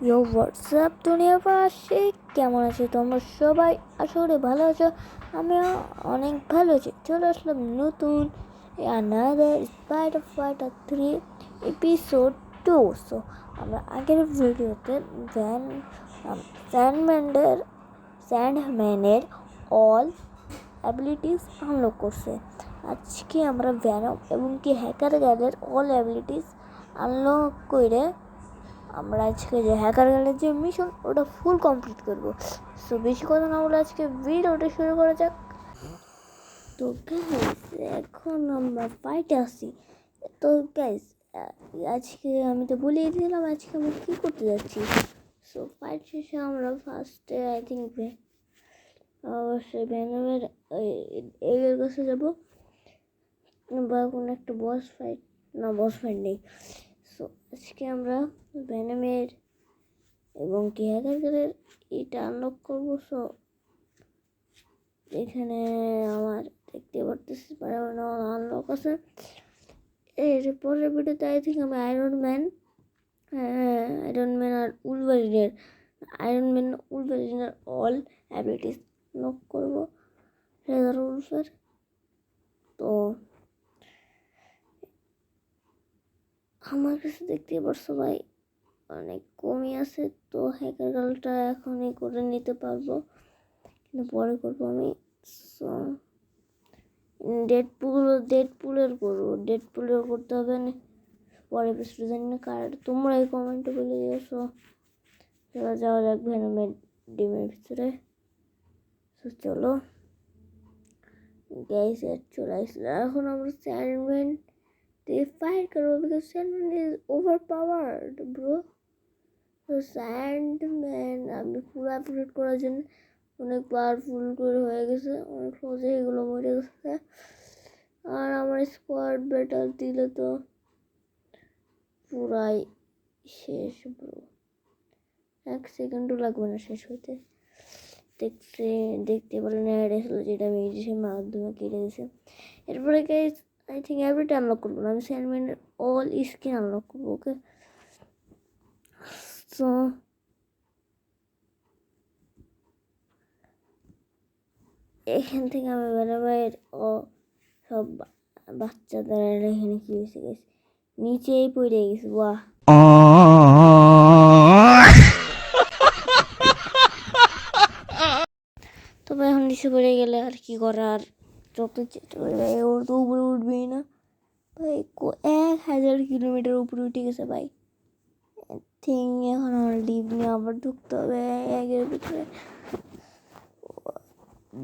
ইয়ো WhatsApp দুনিয়াবাসী, কেমন আছো তোমরা সবাই? আশা করি ভালো আছো। আমিও অনেক ভালো আছি। চলে আসলাম নতুন another spider fighter 3 episode 2। So আমরা আগের ভিডিওতে স্যান্ডম্যানের স্যান্ডম্যানের অল অ্যাবিলিটিস আনলক করছে। আজকে আমরা ভ্যানম এবং কি হ্যাকার গ্যালের অল অ্যাবিলিটিস আনলক করে আমরা আজকে যে হ্যাকার গ্যালের যে মিশন ওটা ফুল কমপ্লিট করবো। সো বেশি কথা না বলে আজকে ভিডিওটা শুরু করা যাক। তো গাইস, এখন আমরা ফাইটে আসি। তো গাইস, আজকে আমি তো বলেই দিলাম আজকে আমরা কী করতে যাচ্ছি। সো ফাইট শেষে আমরা ফার্স্টে আই থিঙ্ক অবশ্যই ভ্যানমের এগের কাছে যাবো, বা কোনো একটা বস ফাইট নেই। সো আজকে আমরা ভ্যানমের এবং কি হ্যাকারের এটা আনলক করবো। সো এখানে আমার দেখতে পারতেছি আনলক আছে। এর পরের ভিডিওতে আই থিঙ্ক আমি আয়রন ম্যান আর উলভারিনের অল অ্যাবিলিটিস আনলক করবো রেজার উলফের। তো আমার কাছে দেখতে পারছো ভাই অনেক কমই আছে। তো হ্যাকার গালটা এখনই করে নিতে পারবো, কিন্তু পরে করবো আমি। সো ডেডপুলের করবো, ডেডপুলের করতে হবে না পরে কিছু জানি না কার, তোমরা এই কমেন্টে বলে দিয়েছো। চলো যাওয়া যাক ভেনমের ডিমের ভিতরে। তো চলো গাইস, চলে আসলো। এখন আমরা স্যান্ডম্যান দিয়ে ফাইট করবো, because sandman is over powered bro. তো স্যান্ডম্যান আমি পুরো আপডেট করার জন্য অনেক পাওয়ারফুল করে হয়ে গেছে, অনেক সহজে এগুলো মরে গেছে। আর আমার স্কোয়াড ব্যাটার দিলে তো পুরাই শেষ ব্রো, 1 সেকেন্ডও লাগবে না শেষ হতে। দেখতে পারেন অ্যাড এসেছিলো, যেটা আমি এডিশনের মাধ্যমে কেটে দিয়েছি। এরপরে গাইস আই থিঙ্ক এভরিটা আনলক করবো না, আমি স্যান্ডম্যানের অল স্কিন আনলক করবো। ওকে, সো এখান থেকে আমি ভ্যানমের সব বাচ্চাদের এখানে কি হয়েছে গেছে, নিচেই পড়ে গেছে। বাহ, তবে এখন নিচে পড়ে গেলে আর কি করার, যত চেষ্টা করে ভাই ওর তো উপরে উঠবেই না ভাই। 1000 কিলোমিটার উপরে উঠে গেছে ভাই। থিং এখন আমার লিভ নিয়ে আবার ঢুকতে হবে এগের ভিতরে।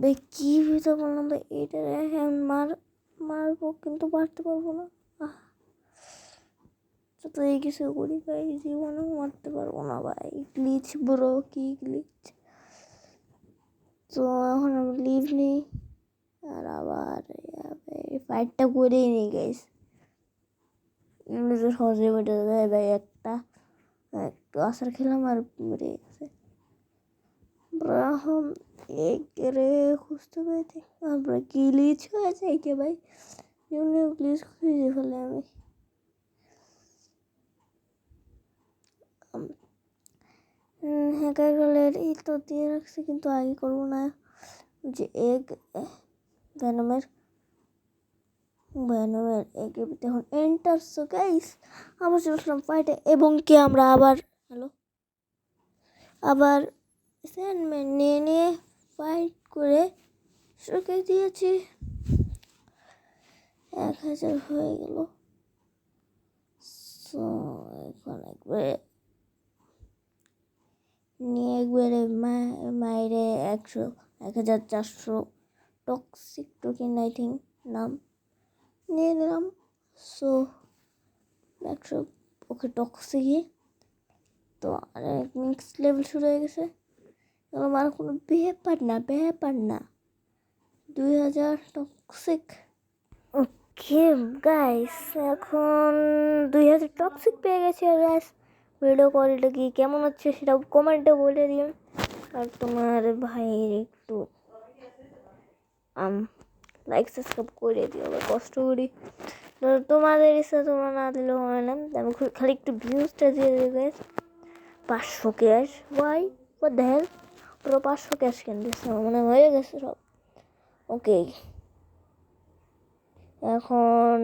ভাই কী ভিতরে বললাম ভাই, এটা এখন মারবো কিন্তু পারতে পারবো না। তো এই কিছু করি ভাই, জীবনেও মারতে পারবো না ভাই। গ্লিচ ব্রো, কি গ্লিচ। তো এখন আমি লিভ নিই আর আবার ফাইটটা করেই নিই গাইস, এমনি তো সহজে মেটে যাবে ভাই। একটু আসার খেলাম আর মেরে গেছে। এখন একেরে খুঁজতে পেয়েছি আমরা গ্লিচ হয়েছে একে ভাই, এমনি গ্লিচ খুঁজে ফেলে আমি। হ্যাকার গলের এই তো দিয়ে রাখছি, কিন্তু আগে করবো না যে ভ্যানমের এগের ভিতরে এখন এন্টার। সো গাইস আবার চলছিলাম ফাইটে, এবং কি আমরা আবার স্যান্ডম্যান নিয়ে ফাইট করে শুরু দিয়েছি। 1000 হয়ে গেল। সো এখন একবারে মায়েরে 1400 টক্সিক টোকেন আই থিঙ্ক নাম নিয়ে নিলাম। সো 100 ওকে টক্সিকই। তো অনেক নেক্সট লেভেল শুরু হয়ে গেছে, আমার কোনো ব্যাপার না 2000 টক্সিক। ওকে গাইস, এখন 2000 টক্সিক পেয়ে গেছি। আর গাইস ভিডিও কোয়ালিটি কি কেমন হচ্ছে সেটা কমেন্টে বলে দিন। আর তোমার ভাইয়ের একটু লাইক সাবস্ক্রাইব করে দিও, কষ্ট করি। তোমাদের ইচ্ছা তোমরা না দিলেও হয় না, আমি খালি একটু ভিউজটা দিয়ে দেবে guys. 500 cash, why what the hell, পুরো 500 ক্যাশ কেন দিচ্ছে, মানে হয়ে গেছে সব। ওকে, এখন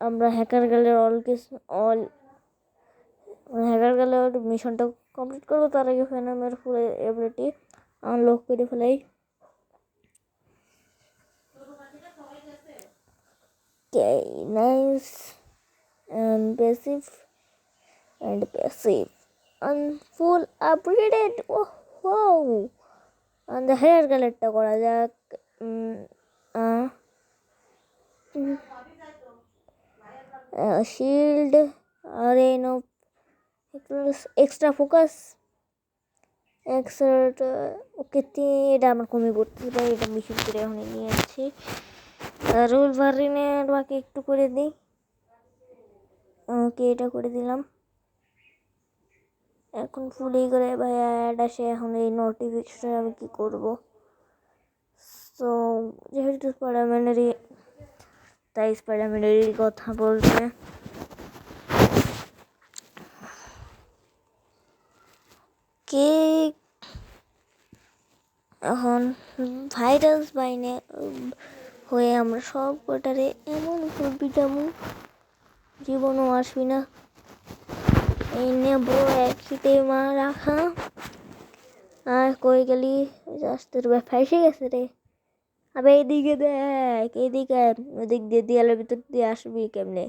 আমরা হ্যাকার গ্যালের হ্যাকার গ্যালের মিশনটা কমপ্লিট করবো। তার আগে ফেনামের ফুল এবিলিটি আনলক করে ফেলাই। Okay, nice and passive and full upgraded. Oh, wow. And the hair galetta করা যাক। শিল্ড আর এক্সট্রা ফোকাস এক্সার্ট। ওকে, এটা আমার কমে পড়তে পারে, এটা মিশন করে এখন নিয়ে যাচ্ছি। রুল ভারিনের বাকি একটু করে দিই। ওকে, এটা করে দিলাম। এখন ফুলেই করে ভাই অ্যাড আসে, এখন এই নোটিফিকেশন আমি কি করব। সো যেহেতু স্পাইডারম্যানেরই, তাই স্পাইডারম্যানেরই কথা বলছে। কে এখন ভাইরাস বাইনে হয়ে আমরা সব কটারে এমন করবি যেমন জীবনও আসবি না। এই নেব এক হিটে মা রাখা। আর কই গেলি, রাস্তার ফাইসে গেছে রে। আবে এইদিকে দেখ, এইদিকে ওদিক দিয়ে দেয়ালের ভিতর দিয়ে আসবি কেমনে?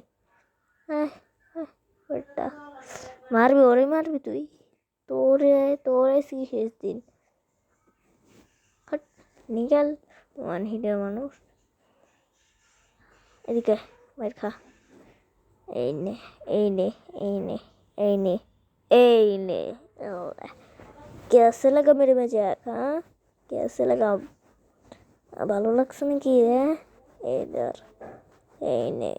হ্যাঁ, মারবি, ওরে মারবি তুই? তোরে শেষ দিন। নিকাল ওয়ান হিটের মানুষ। এদিকে মার খা। এই নে, এই নে, এই নে, এই নে, এই নে। कैसे लगा मेरे मजाक? हाँ, कैसे लगा? ভালো লাগছে নাকি? এইদার, এই নে,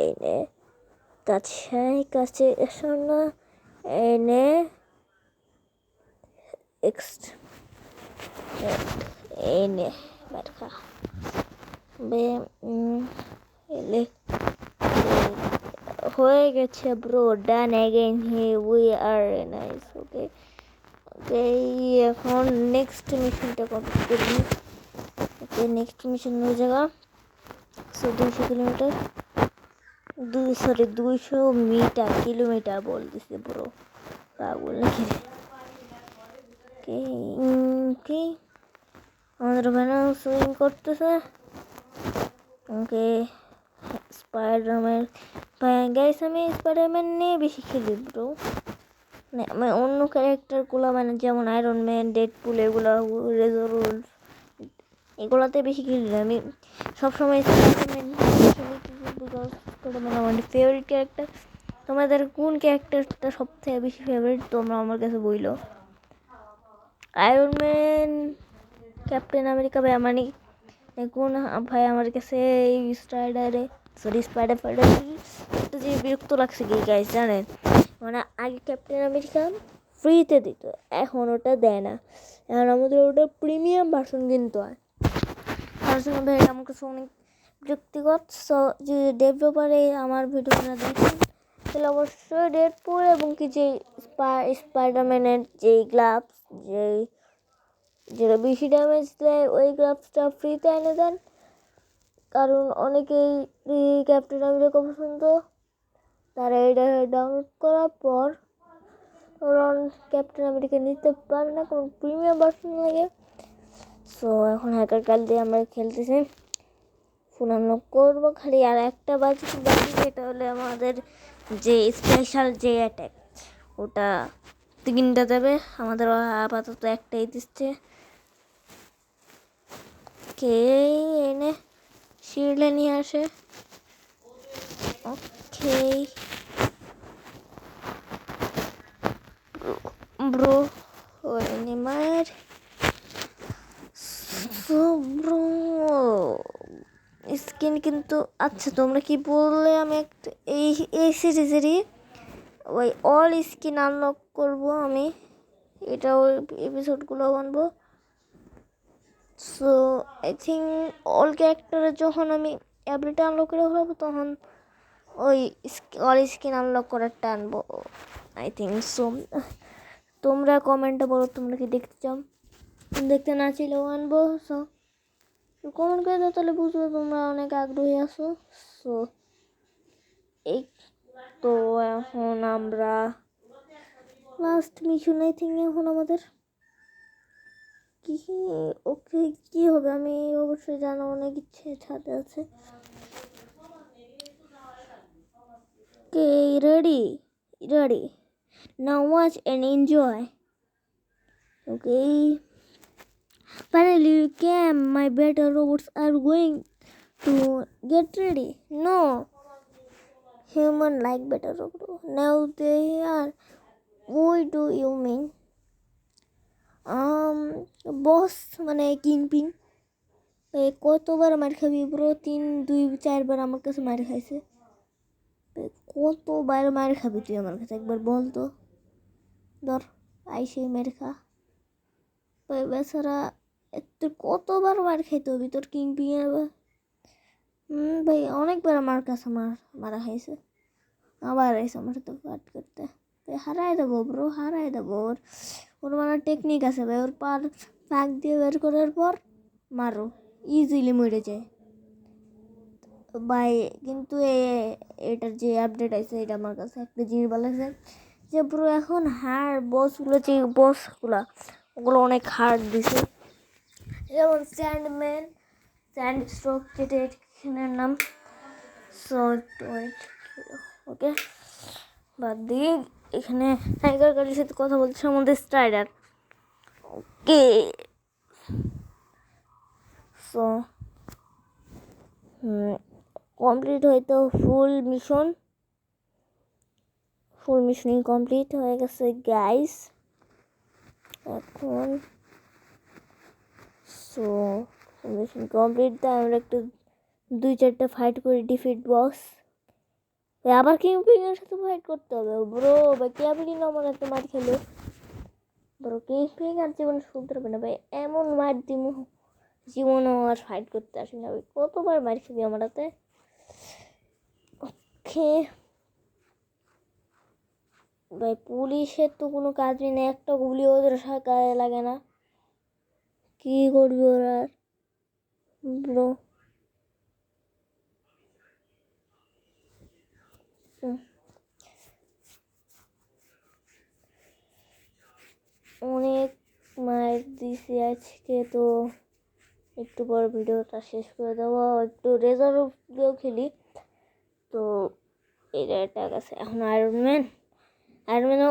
এই নে, কাছে এসো না। এই নে এই নে মার খা। বে এলে হয়ে গেছে bro, done again he we are nice. Okay okay, এখন নেক্সট মিশনটা কমপ্লিট করবি। ওকে, নেক্সট মিশন হয়ে যাবে 200 কিলোমিটার, 200 মিটার, কিলোমিটার বলতেছে ব্রো, পাগল নাকি? কি আমাদের ওখানে সুইং করতেছে। ওকে, স্পাইডারম্যান গাইস, আমি স্পাইডারম্যান নিয়ে বেশি খেলি ব্রো। মানে আমি অন্য ক্যারেক্টারগুলো, মানে যেমন আয়রন ম্যান, ডেডপুল, এগুলো রেজরুল, এগুলোতে বেশি খেলি না। আমি সবসময় স্পাইডারম্যান আমার ফেভারিট ক্যারেক্টার। তোমাদের কোন ক্যারেক্টারটা সবথেকে বেশি ফেভারিট তোমরা আমার কাছে বইলো। আয়রন ম্যান, ক্যাপ্টেন আমেরিকা, ভাই মানে কোন ভাই আমার কাছে এই স্পাইডার একটা যে বিরক্ত লাগছে কি গাইস জানেন, মানে আগে ক্যাপ্টেন আমেরিকা ফ্রিতে দিত, এখন ওটা দেয় না। এখন আমাদের ওটা প্রিমিয়াম ভার্সন কিনতে হয়। তার জন্য ভাই আমার কাছে অনেক বিরক্তিকর। সো যদি ডেভেলপারে আমার ভিডিওটা দেখেন তাহলে অবশ্যই ডেডপুল এবং কি যে স্পাইডারম্যানের যেই গ্লাভস, যেটা বেশি ড্যামেজ দেয়, ওই গ্লাভসটা ফ্রিতে এনে দেন। কারণ অনেকেই ক্যাপ্টেন আমেরিকা পছন্দ, তারা এটা ডাউনলোড করার পর ওরা ক্যাপ্টেন আমেরিকা নিতে পারে না, কোনো প্রিমিয়াম ভার্সন লাগে। সো এখন হ্যাকার কাল দিয়ে আমরা খেলতেছি, ফোন আনলক করবো খালি। আর একটা বাকি, যেটা হলে আমাদের যে স্পেশাল যে অ্যাটাক, ওটা 3টা দেবে, আমাদের আপাতত একটাই দিচ্ছে। কে এনে শিল্ডে নিয়ে আসে। ওকে ব্রো, এনে মার। সো ব্রো স্কিন কিন্তু, আচ্ছা তোমরা কি বললে, আমি একটা এই সিরিজেরই ওই অল স্কিন আনলক করবো আমি, এটা ওই এপিসোডগুলো বানবো। সো আই থিঙ্ক অল ক্যারেক্টারের যখন আমি অ্যাবিলিটি আনলক করে ফেলবো, তখন ওই অল স্কিন আনলক করারটা আনবো। I think so. তোমরা কমেন্টে বলো তোমরা কি দেখতে চাও, দেখতে না চাইলেও আনবো। সো কমেন্ট করে দাও, তাহলে বুঝবো তোমরা অনেক আগ্রহী আছো। সো এই তো এখন আমরা লাস্ট মিশন আই থিঙ্ক এখন আমাদের কি ওকে কি হবে আমি অবশ্যই জানা অনেক ইচ্ছে ছাদে আছে। Okay, ready. Now watch and enjoy. Okay. Finally you came. My better robots are going to get ready. No. Human like better robot. Now they are. What do you mean? বস মানে কিংপিং কতবার মার খাবি bro? 3-2-4বার আমার কাছে মার খাইছে। কতবার মার খাবি তুই আমার কাছে একবার বল তো। ধর আইসে মের খা। বেচারা তুই কতবার মার খাইতে হবি তোর কিংপিং এর? ভাই অনেকবার আমার কাছে মারা খাইছে, আবার আইসে আমার সাথে ফাট করতে। হারাই দেবো ব্রো, হারাই দেবো। ওর মানে টেকনিক আছে ভাই, ওর ফাঁক দিয়ে বের করার পর মারো, ইজিলি মরে যায় ভাই। কিন্তু এটার যে আপডেট আছে এটা আমার কাছে একটা জিনিস ভালো লাগছে, যে ব্রো এখন বসগুলো যে বসগুলো ওগুলো অনেক হার্ড দিছে। যেমন স্যান্ড স্ট্রোক যেটা এখানের নাম। সো ওকে বাদ দিয়ে এখানে টাইগার গাড়ির সাথে কথা বলছে আমাদের স্ট্রাইডার। ওকে সো কমপ্লিট হয়তো ফুল মিশনই কমপ্লিট হয়ে গেছে গাইস এখন। সো মিশন কমপ্লিট, তাই আমরা একটু 2-4টা ফাইট করে ডিফিট বস। আবার কিংপিং এর সাথে ফাইট করতে হবে ব্রো। ভাই ক্যাবলি না আমার একটা মার খেলো ব্রো, কিংপিং আর জীবনে শুনতে হবে না ভাই, এমন মার দিমু জীবনও আর ফাইট করতে আসবি না ভাই। কতবার মার খেবি আমার হাতে? ওকে ভাই পুলিশের তো কোনো কাজই নেই, একটা গুলি ওদের গায়ে লাগে না, কি করবি ওরা আর ব্রো। অনেক মার দিছি আজকে, তো একটু পর ভিডিওটা শেষ করে দেবো, একটু রেজার্ভ দিয়েও খেলি। তো এটা অ্যাটাক আছে এখন আয়রনম্যান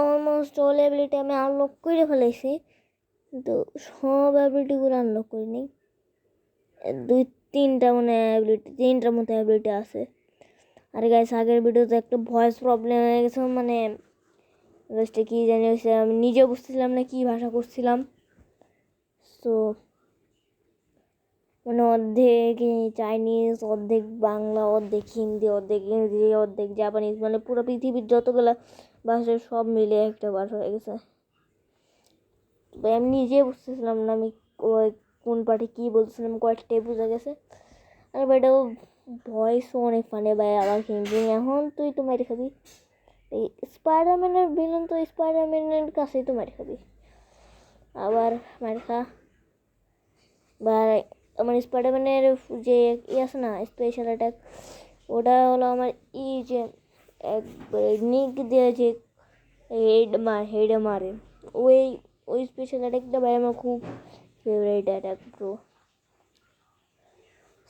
অলমোস্ট অল অ্যাবিলিটি আমি আনলক করে ফেলেছি, কিন্তু সব অ্যাবিলিটিগুলো আনলক করিনি। 2-3টার মতো অ্যাবিলিটি আছে। আর গাইস আগের ভিডিওতে একটা ভয়েস প্রবলেম হয়ে গেছে, মানে জাস্টে কী জানি হয়েছে, আমি নিজেও বুঝতেছিলাম না কী ভাষা করছিলাম। সো মানে অর্ধেক চাইনিজ, অর্ধেক বাংলা, অর্ধেক হিন্দি, অর্ধেক ইংরেজি, অর্ধেক জাপানিজ, মানে পুরো পৃথিবীর যতগুলো ভাষা সব মিলে একটা ভাষা হয়ে গেছে। আমি নিজে বুঝতেছিলাম না আমি কোন পার্টি কী বলছিলাম, কয়েকটাই বোঝা গেছে। আর এটাও ভয়েসও অনেক ফানে ভাই। আবার কিংপিং এখন তুই তো মেরে খাবি, এই স্পাইডারম্যানের ভিলেন তো স্পাইডারম্যানের কাছেই তো মেরে খাবি, আবার মেরে খা। বা আমার স্পাইডারম্যানের যে আছে না স্পেশাল অ্যাটাক, ওটা হলো আমার যে একবার নিক দিয়ে যে হেডে মারে, ওই স্পেশাল অ্যাটাকটা ভাই আমার খুব ফেভারিট অ্যাটাক ব্রো।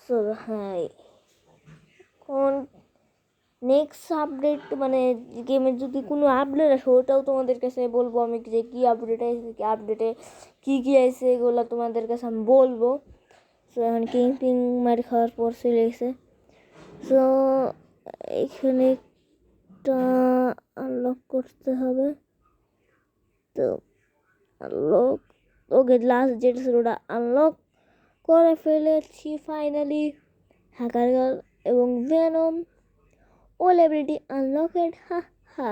সো হ্যাঁ কোন নেক্সট আপডেট মানে গেমের যদি কোনো আপডেট আসে ওটাও তোমাদের কাছে বলবো আমি, যে কী আপডেট আসছে, কী আপডেটে কী আসছে এগুলো তোমাদের কাছে আমি বলবো। সো এখন কিংপিং মার খাওয়ার পর চলে গেছে। সো এখানে একটা আনলক করতে হবে, তো আনলক ওকে লাস্ট যেটা ছিল ওটা আনলক করে ফেলেছি ফাইনালি। হ্যাকার গার্ল এবং ভেনম all ability unlocked, হা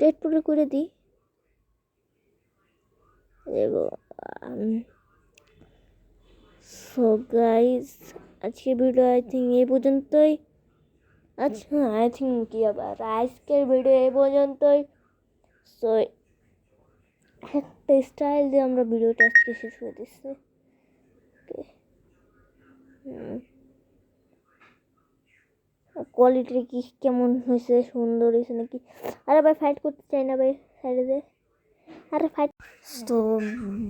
ডেডপুল করে দিই। সো গাইস আজকে ভিডিও আই থিঙ্ক এই পর্যন্তই। আচ্ছা আই থিঙ্ক কি আবার আজকের ভিডিও এই পর্যন্তই। সো একটা স্টাইল দিয়ে আমরা ভিডিওটা আজকে শেষ করে দিচ্ছি। ওকে, কোয়ালিটি কি কেমন হয়েছে, সুন্দর হয়েছে নাকি? আরে ভাই ফাইট করতে চাই না ভাই, সাইডে দে। আরে ফাইট। তো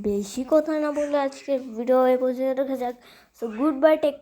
বেশি কথা না বলে আজকের ভিডিও এই পর্যন্ত রাখা যাক। So goodbye, take care.